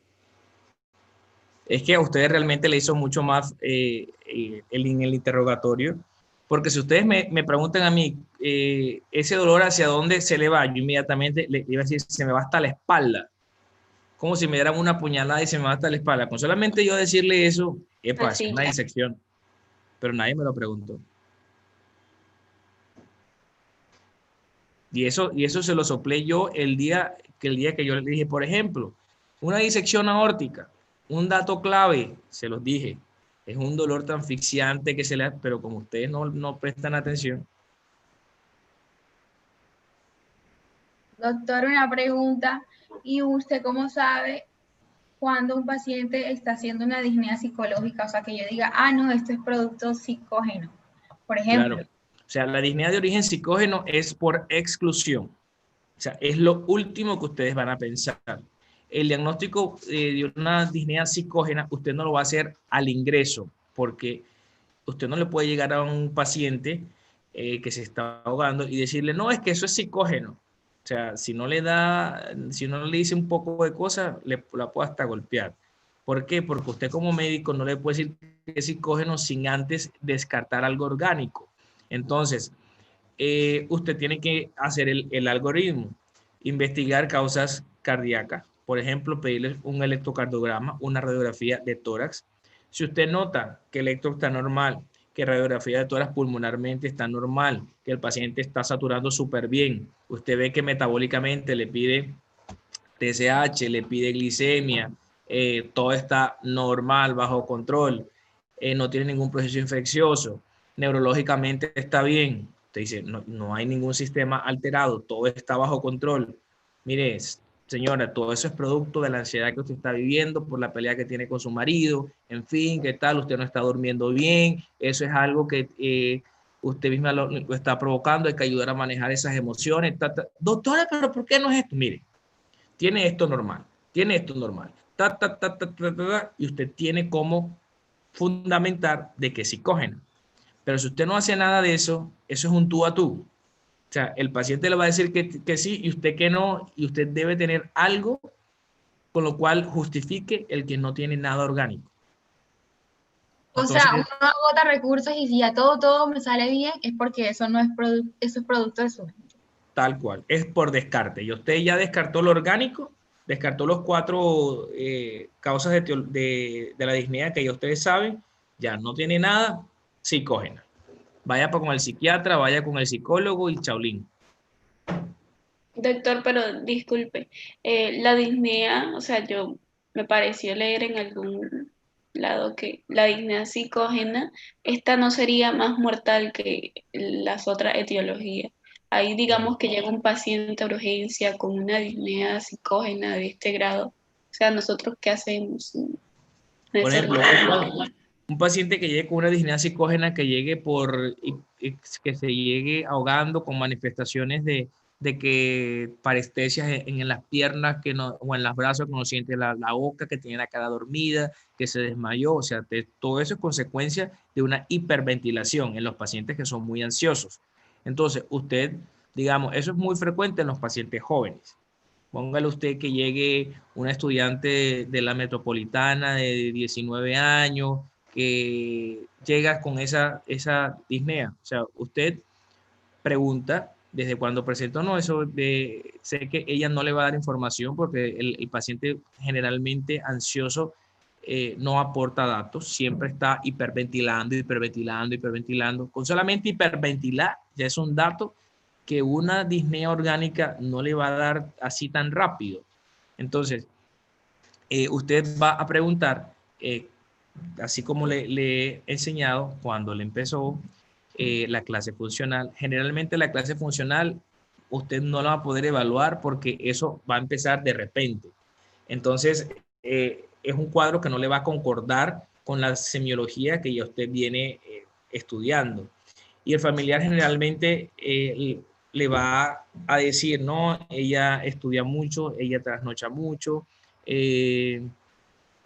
Es que a ustedes realmente le hizo mucho más en el interrogatorio, porque si ustedes me preguntan a mí, ese dolor hacia dónde se le va, yo inmediatamente le iba a decir, se me va hasta la espalda. como si me dieran una puñalada y se me va hasta la espalda. Con solamente yo decirle eso, epa, es Así una ya. disección. Pero nadie me lo preguntó. Y eso se lo soplé yo el día que yo le dije, por ejemplo, una disección aórtica, un dato clave, se los dije, es un dolor tan asfixiante que se le, pero como ustedes no prestan atención. Doctor, una pregunta. ¿Y usted cómo sabe cuando un paciente está haciendo una disnea psicológica? O sea, que yo diga, ah, no, esto es producto psicógeno, por ejemplo. Claro. O sea, la disnea de origen psicógeno es por exclusión. O sea, es lo último que ustedes van a pensar. El diagnóstico de una disnea psicógena, usted no lo va a hacer al ingreso, porque usted no le puede llegar a un paciente que se está ahogando y decirle, no, es que eso es psicógeno. O sea, si no le dice un poco de cosas, la puede hasta golpear. ¿Por qué? Porque usted como médico no le puede decir que es psicógeno sin antes descartar algo orgánico. Entonces, usted tiene que hacer el algoritmo, investigar causas cardíacas, por ejemplo, pedirle un electrocardiograma, una radiografía de tórax. Si usted nota que el electro está normal, que radiografía de tórax pulmonarmente está normal, que el paciente está saturando súper bien, usted ve que metabólicamente le pide TSH, le pide glicemia, todo está normal, bajo control, no tiene ningún proceso infeccioso, neurológicamente está bien. Usted dice, no hay ningún sistema alterado, todo está bajo control. Mire, señora, todo eso es producto de la ansiedad que usted está viviendo por la pelea que tiene con su marido, en fin, ¿qué tal? Usted no está durmiendo bien, eso es algo que usted misma lo está provocando, hay que ayudar a manejar esas emociones. Doctora, pero ¿por qué no es esto? Mire, tiene esto normal, tiene esto normal, y usted tiene como fundamentar de que es psicógeno. Pero si usted no hace nada de eso, eso es un tú a tú. O sea, el paciente le va a decir que sí y usted que no, y usted debe tener algo con lo cual justifique el que no tiene nada orgánico. O sea, Entonces, uno agota recursos y si ya todo me sale bien, es porque eso no es eso es producto de su. tal cual, es por descarte. Y usted ya descartó lo orgánico, descartó los 4 causas de la disnea que ya ustedes saben, ya no tiene nada, psicógena. Vaya con el psiquiatra, vaya con el psicólogo y chaulín. Doctor, pero disculpe, la disnea, o sea, yo me pareció leer en algún lado que la disnea psicógena, esta no sería más mortal que las otras etiologías. Ahí digamos que llega un paciente a urgencia con una disnea psicógena de este grado. O sea, ¿nosotros qué hacemos? Por ejemplo, un paciente que llegue con una disnea psicógena, que llegue que se llegue ahogando con manifestaciones de que parestesias en las piernas o en los brazos, que no siente la boca, que tiene la cara dormida, que se desmayó, o sea, todo eso es consecuencia de una hiperventilación en los pacientes que son muy ansiosos. Entonces, usted, digamos, eso es muy frecuente en los pacientes jóvenes. Póngale usted que llegue una estudiante de la metropolitana de 19 años que llega con esa disnea. O sea, usted pregunta desde cuando presentó, no, sé que ella no le va a dar información porque el paciente generalmente ansioso no aporta datos, siempre está hiperventilando, hiperventilando, hiperventilando. Con solamente hiperventilar ya es un dato que una disnea orgánica no le va a dar así tan rápido. Entonces, usted va a preguntar, así como le he enseñado cuando le empezó la clase funcional. Generalmente la clase funcional usted no la va a poder evaluar porque eso va a empezar de repente. Entonces, es un cuadro que no le va a concordar con la semiología que ya usted viene estudiando. Y el familiar generalmente le va a decir, no, ella estudia mucho, ella trasnocha mucho,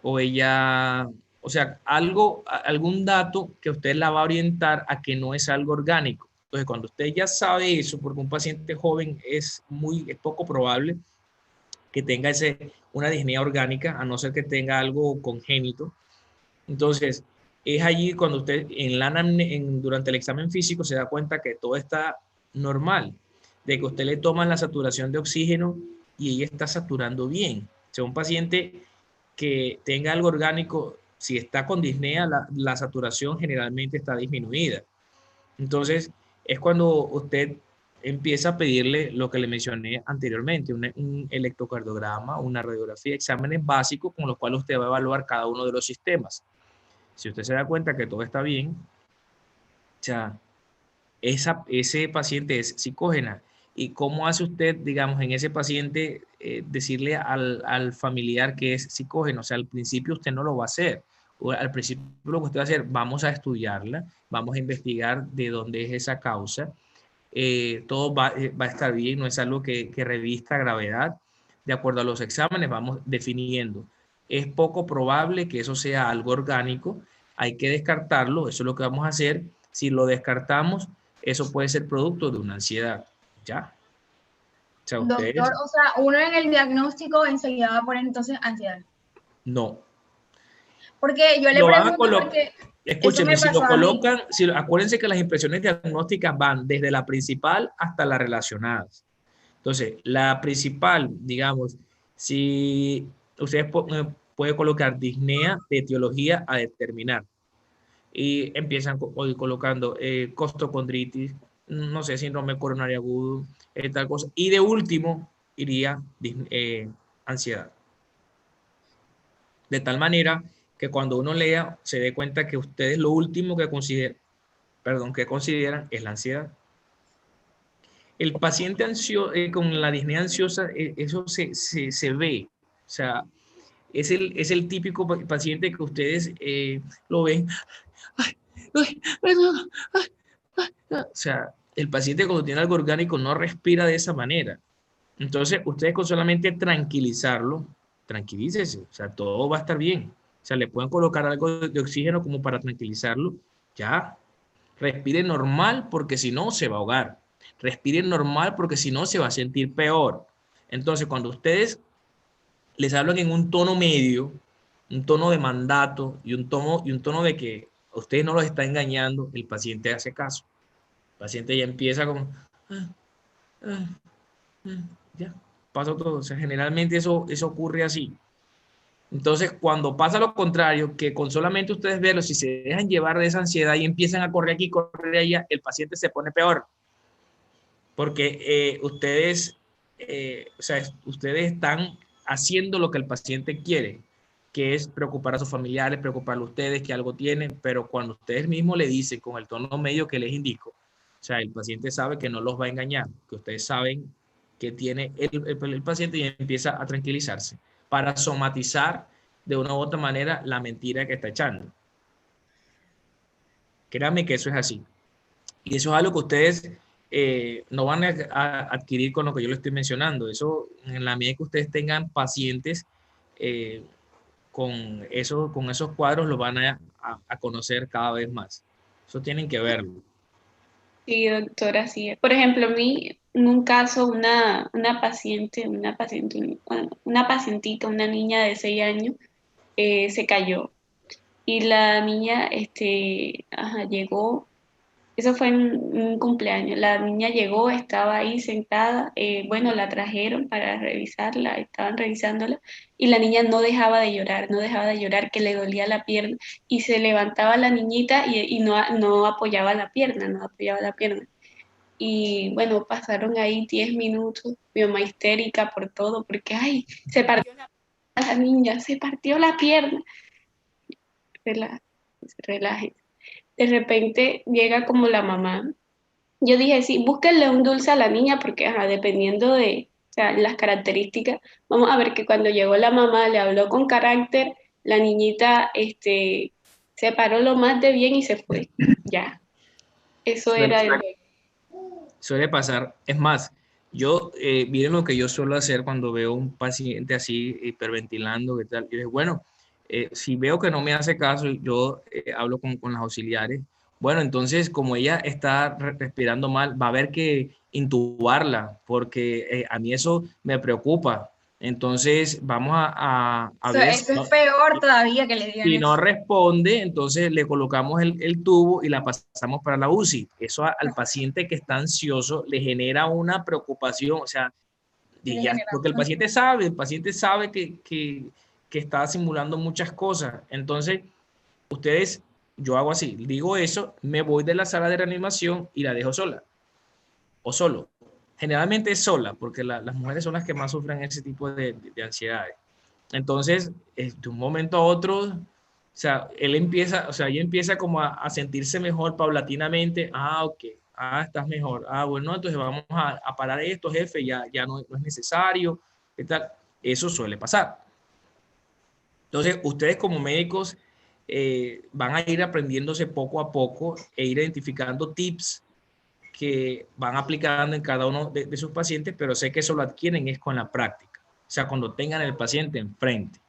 o ella, o sea, algún dato que usted la va a orientar a que no es algo orgánico. Entonces, cuando usted ya sabe eso, porque un paciente joven es poco probable que tenga una disnea orgánica, a no ser que tenga algo congénito. Entonces, es allí cuando usted durante el examen físico se da cuenta que todo está normal, de que usted le toma la saturación de oxígeno y ella está saturando bien. O sea, un paciente que tenga algo orgánico, si está con disnea, la saturación generalmente está disminuida. Entonces, es cuando usted empieza a pedirle lo que le mencioné anteriormente, un electrocardiograma, una radiografía, exámenes básicos con los cuales usted va a evaluar cada uno de los sistemas. Si usted se da cuenta que todo está bien, o sea, ese paciente es psicógena. ¿Y cómo hace usted, digamos, en ese paciente decirle al familiar que es psicógeno? O sea, al principio usted no lo va a hacer. O al principio lo que usted va a hacer, vamos a estudiarla, vamos a investigar de dónde es esa causa. Todo va a estar bien, no es algo que revista gravedad. De acuerdo a los exámenes vamos definiendo. Es poco probable que eso sea algo orgánico, hay que descartarlo, eso es lo que vamos a hacer. Si lo descartamos, eso puede ser producto de una ansiedad. ¿Ya? O sea, ustedes... Doctor, o sea, uno en el diagnóstico enseguida va a poner entonces ansiedad. No. Porque yo le Lo van a pregunto colocar. porque Escúchenme, eso me si lo pasó a mí. colocan, acuérdense que las impresiones diagnósticas van desde la principal hasta las relacionadas. Entonces, la principal, digamos, si ustedes pueden colocar disnea de etiología a determinar y empiezan colocando costocondritis, no sé, síndrome coronario agudo, tal cosa. Y de último iría ansiedad. De tal manera que cuando uno lea se dé cuenta que ustedes lo último que consideran es la ansiedad. El paciente ansioso, con la disnea ansiosa, eso se ve. O sea, es el típico paciente que ustedes lo ven. O sea, el paciente cuando tiene algo orgánico no respira de esa manera. Entonces, ustedes con solamente tranquilizarlo, tranquilícese, o sea, todo va a estar bien. O sea, le pueden colocar algo de oxígeno como para tranquilizarlo, ya. Respire normal porque si no se va a ahogar. Respire normal porque si no se va a sentir peor. Entonces, cuando ustedes les hablan en un tono medio, un tono de mandato y un tono de que a ustedes no los está engañando, el paciente hace caso. El paciente ya empieza como... ya, pasa todo. O sea, generalmente eso ocurre así. Entonces, cuando pasa lo contrario, que con solamente ustedes verlo, si se dejan llevar de esa ansiedad y empiezan a correr aquí, correr allá, el paciente se pone peor. Porque ustedes están haciendo lo que el paciente quiere, que es preocupar a sus familiares, preocuparle a ustedes que algo tienen, pero cuando ustedes mismos le dicen con el tono medio que les indico, o sea, el paciente sabe que no los va a engañar, que ustedes saben que tiene el paciente y empieza a tranquilizarse para somatizar de una u otra manera la mentira que está echando. Créanme que eso es así. Y eso es algo que ustedes no van a adquirir con lo que yo les estoy mencionando. Eso, en la medida que ustedes tengan pacientes con esos cuadros, lo van a conocer cada vez más. Eso tienen que verlo. Sí, doctora, sí. Por ejemplo, a mí, en un caso, una pacientita, una niña de 6 años, se cayó. Y la niña llegó, eso fue en un cumpleaños, la niña llegó, estaba ahí sentada, bueno, la trajeron para revisarla, estaban revisándola, y la niña no dejaba de llorar, que le dolía la pierna, y se levantaba la niñita y no apoyaba la pierna. Y bueno, pasaron ahí 10 minutos, mi mamá histérica por todo, porque, ay, se partió la niña, se partió la pierna. Relájense. De repente llega como la mamá. Yo dije, sí, búsquenle un dulce a la niña porque, dependiendo de, o sea, las características, vamos a ver que cuando llegó la mamá, le habló con carácter, la niñita, se paró lo más de bien y se fue. Ya. Eso era el... Suele pasar. Es más, miren lo que yo suelo hacer cuando veo un paciente así hiperventilando, ¿qué tal? Yo digo, bueno, si veo que no me hace caso, yo hablo con las auxiliares. Bueno, entonces, como ella está respirando mal, va a haber que intubarla, porque a mí eso me preocupa. Entonces, vamos a ver. Eso es peor todavía que le digan Si eso. no responde, entonces le colocamos el tubo y la pasamos para la UCI. Eso al paciente que está ansioso le genera una preocupación. O sea, Y ya, porque el paciente sabe que está simulando muchas cosas. Entonces, ustedes, yo hago así, digo eso, me voy de la sala de reanimación y la dejo sola o solo. Generalmente es sola, porque las mujeres son las que más sufren ese tipo de ansiedades. Entonces, de un momento a otro, o sea, ella empieza como a sentirse mejor paulatinamente. Ah, ok. Ah, estás mejor. Ah, bueno, entonces vamos a parar esto, jefe, ya no es necesario. ¿Qué tal? Eso suele pasar. Entonces, ustedes como médicos van a ir aprendiéndose poco a poco e ir identificando tips que van aplicando en cada uno de sus pacientes, pero sé que eso lo adquieren es con la práctica. O sea, cuando tengan el paciente enfrente.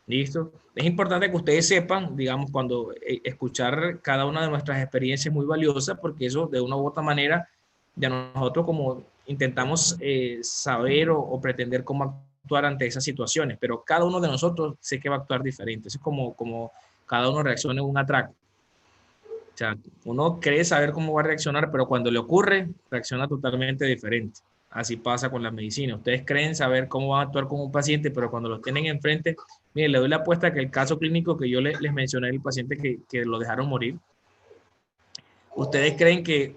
¿Listo? Es importante que ustedes sepan, digamos, cuando escuchar cada una de nuestras experiencias es muy valiosa, porque eso de una u otra manera, ya nosotros como intentamos saber o pretender cómo actuar ante esas situaciones, pero cada uno de nosotros sé que va a actuar diferente. Es como cada uno reacciona en un atraco. O sea, uno cree saber cómo va a reaccionar, pero cuando le ocurre, reacciona totalmente diferente. Así pasa con la medicina. Ustedes creen saber cómo van a actuar con un paciente, pero cuando lo tienen enfrente, miren, le doy la apuesta que el caso clínico que yo les mencioné, el paciente que lo dejaron morir, ustedes creen que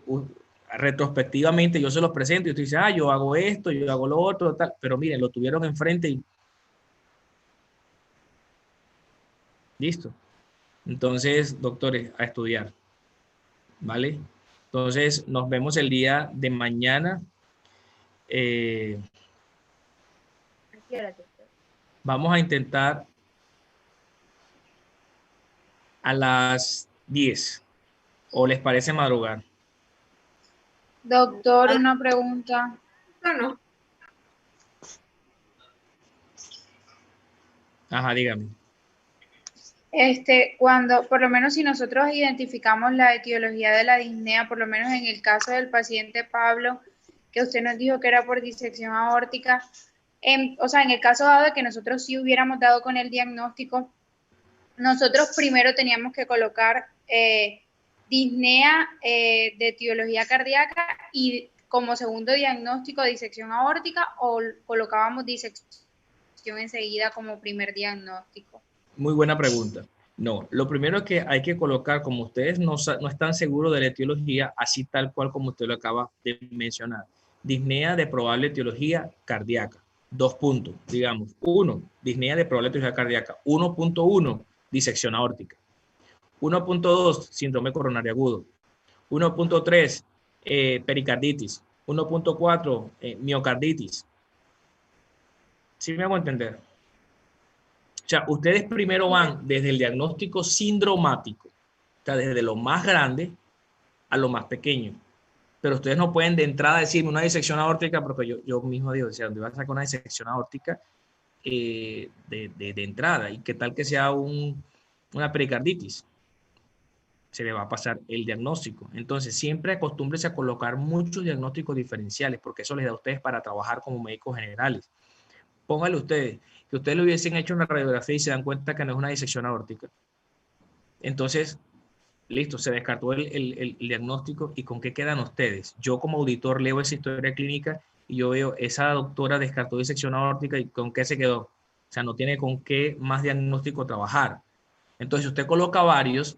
retrospectivamente yo se los presento y usted dice, yo hago esto, yo hago lo otro, tal, pero miren, lo tuvieron enfrente y listo. Entonces, doctores, a estudiar, ¿vale? Entonces, nos vemos el día de mañana. Vamos a intentar a las 10. ¿O les parece madrugar? Doctor, una pregunta. No. Ajá, dígame. Cuando, por lo menos si nosotros identificamos la etiología de la disnea, por lo menos en el caso del paciente Pablo, que usted nos dijo que era por disección aórtica, o sea, en el caso dado de que nosotros sí hubiéramos dado con el diagnóstico, nosotros primero teníamos que colocar disnea de etiología cardíaca y como segundo diagnóstico disección aórtica, o colocábamos disección enseguida como primer diagnóstico. Muy buena pregunta. No, lo primero que hay que colocar, como ustedes no están seguros de la etiología, así tal cual como usted lo acaba de mencionar. Disnea de probable etiología cardíaca. 2 puntos, digamos. 1, disnea de probable etiología cardíaca. 1.1, disección aórtica. 1.2, síndrome coronario agudo. 1.3, pericarditis. 1.4, miocarditis. ¿Sí me hago entender? O sea, ustedes primero van desde el diagnóstico sindromático, o sea, desde lo más grande a lo más pequeño. Pero ustedes no pueden de entrada decirme una disección aórtica, porque yo mismo digo, o sea, ¿dónde vas a sacar una disección aórtica de entrada? ¿Y qué tal que sea una pericarditis? Se le va a pasar el diagnóstico. Entonces, siempre acostúmbrense a colocar muchos diagnósticos diferenciales, porque eso les da a ustedes para trabajar como médicos generales. Pónganle ustedes, que ustedes lo hubiesen hecho una radiografía y se dan cuenta que no es una disección aórtica. Entonces, listo, se descartó el diagnóstico. ¿Y con qué quedan ustedes? Yo como auditor leo esa historia clínica y yo veo, esa doctora descartó disección aórtica, ¿y con qué se quedó? O sea, no tiene con qué más diagnóstico trabajar. Entonces, usted coloca varios,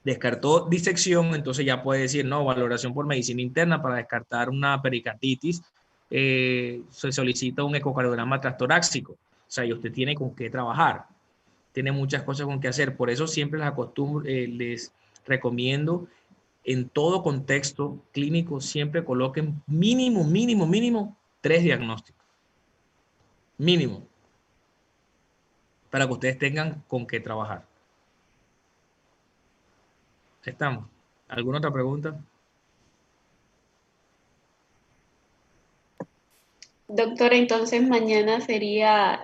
descartó disección, entonces ya puede decir, no, valoración por medicina interna para descartar una pericarditis, se solicita un ecocardiograma transtorácico. O sea, y usted tiene con qué trabajar, tiene muchas cosas con qué hacer. Por eso siempre les recomiendo en todo contexto clínico, siempre coloquen mínimo 3 diagnósticos. Mínimo. Para que ustedes tengan con qué trabajar. ¿Estamos? ¿Alguna otra pregunta? Doctora, entonces mañana sería,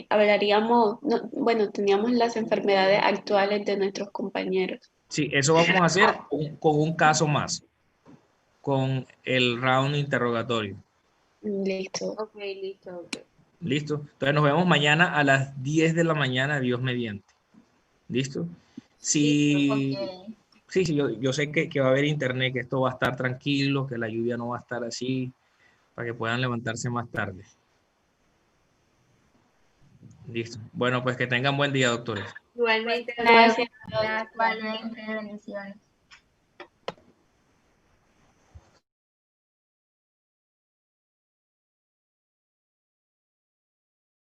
hablaríamos, bueno, teníamos las enfermedades actuales de nuestros compañeros. Sí, eso vamos a hacer con un caso más, con el round interrogatorio. Listo. Ok, listo. Okay. ¿Listo? Entonces nos vemos mañana a las 10 de la mañana, Dios mediante. ¿Listo? Sí, Ok. sí, yo sé que va a haber internet, que esto va a estar tranquilo, que la lluvia no va a estar así, para que puedan levantarse más tarde. Listo. Bueno, pues que tengan buen día, doctores. Igualmente, Gracias. Igualmente, bendiciones.